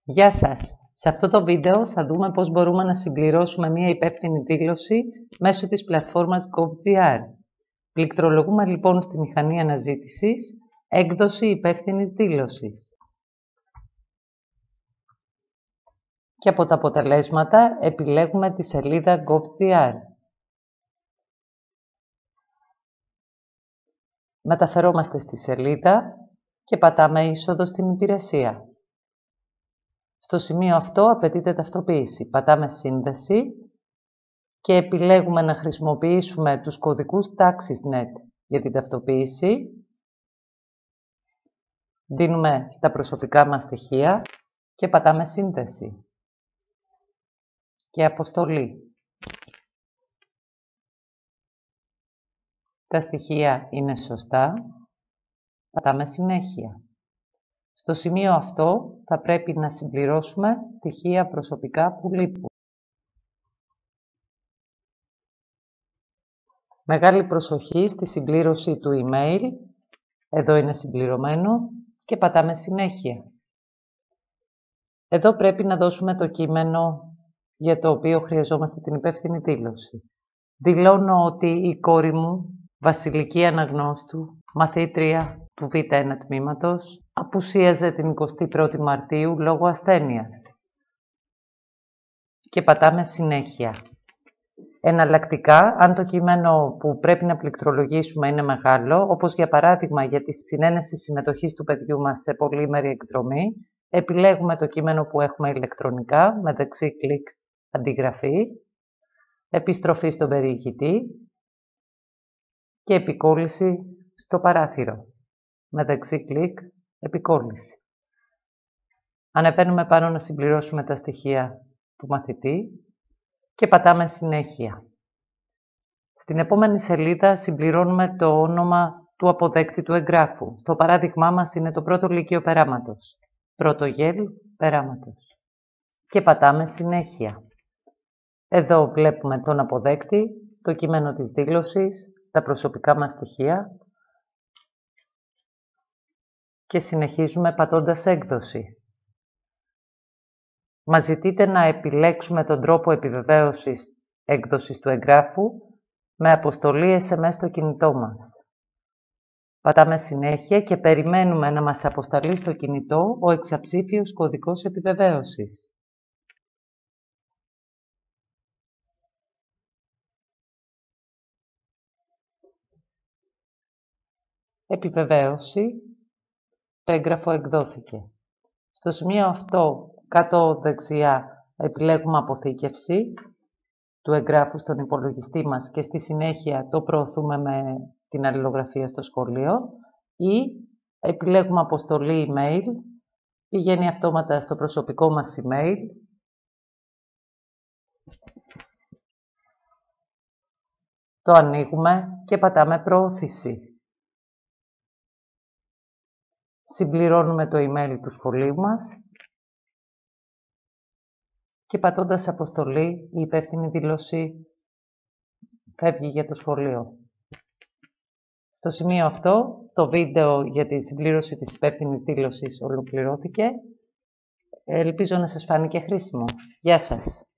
Γεια σας! Σε αυτό το βίντεο θα δούμε πώς μπορούμε να συμπληρώσουμε μία υπεύθυνη δήλωση μέσω της πλατφόρμας GovGR. Πληκτρολογούμε λοιπόν στη μηχανή αναζήτησης «Έκδοση υπεύθυνης δήλωσης». Και από τα αποτελέσματα επιλέγουμε τη σελίδα GovGR. Μεταφερόμαστε στη σελίδα και πατάμε «Είσοδο στην υπηρεσία». Στο σημείο αυτό απαιτείται ταυτοποίηση. Πατάμε «Σύνδεση» και επιλέγουμε να χρησιμοποιήσουμε τους κωδικούς TaxisNet για την ταυτοποίηση. Δίνουμε τα προσωπικά μας στοιχεία και πατάμε «Σύνδεση» και «Αποστολή». Τα στοιχεία είναι σωστά. Πατάμε «Συνέχεια». Στο σημείο αυτό θα πρέπει να συμπληρώσουμε στοιχεία προσωπικά που λείπουν. Μεγάλη προσοχή στη συμπλήρωση του email. Εδώ είναι συμπληρωμένο και πατάμε «Συνέχεια». Εδώ πρέπει να δώσουμε το κείμενο για το οποίο χρειαζόμαστε την υπεύθυνη δήλωση. Δηλώνω ότι η κόρη μου, Βασιλική Αναγνώστου, μαθήτρια του Β1 τμήματος, απουσίαζε την 21η Μαρτίου λόγω ασθένειας. Και πατάμε «Συνέχεια». Εναλλακτικά, αν το κείμενο που πρέπει να πληκτρολογήσουμε είναι μεγάλο, όπως για παράδειγμα για τη συνένεση συμμετοχής του παιδιού μας σε πολύμερη εκδρομή, επιλέγουμε το κείμενο που έχουμε ηλεκτρονικά, με δεξί κλικ «Αντιγραφή», επιστροφή στον περιηγητή και επικόλληση στο παράθυρο, με δεξί κλικ «Επικόλληση». Ανεβαίνουμε πάνω να συμπληρώσουμε τα στοιχεία του μαθητή και πατάμε «Συνέχεια». Στην επόμενη σελίδα συμπληρώνουμε το όνομα του αποδέκτη του εγγράφου. Στο παράδειγμά μας είναι το πρώτο λύκειο Περάματος. Πρώτο γέλ Περάματος. Και πατάμε «Συνέχεια». Εδώ βλέπουμε τον αποδέκτη, το κείμενο της δήλωσης, τα προσωπικά μας στοιχεία και συνεχίζουμε πατώντας «Έκδοση». Μας ζητείτε να επιλέξουμε τον τρόπο επιβεβαίωσης έκδοσης του εγγράφου με αποστολή SMS στο κινητό μας. Πατάμε «Συνέχεια» και περιμένουμε να μας αποσταλεί στο κινητό ο εξαψήφιος κωδικός επιβεβαίωσης. Επιβεβαίωση. Το έγγραφο εκδόθηκε. Στο σημείο αυτό, κάτω δεξιά, επιλέγουμε αποθήκευση του εγγράφου στον υπολογιστή μας και στη συνέχεια το προωθούμε με την αλληλογραφία στο σχολείο ή επιλέγουμε αποστολή email, πηγαίνει αυτόματα στο προσωπικό μας email. Το ανοίγουμε και πατάμε «Προώθηση». Συμπληρώνουμε το email του σχολείου μας και πατώντας «Αποστολή» η υπεύθυνη δήλωση φεύγει για το σχολείο. Στο σημείο αυτό το βίντεο για τη συμπλήρωση της υπεύθυνης δήλωσης ολοκληρώθηκε. Ελπίζω να σας φάνηκε χρήσιμο. Γεια σας!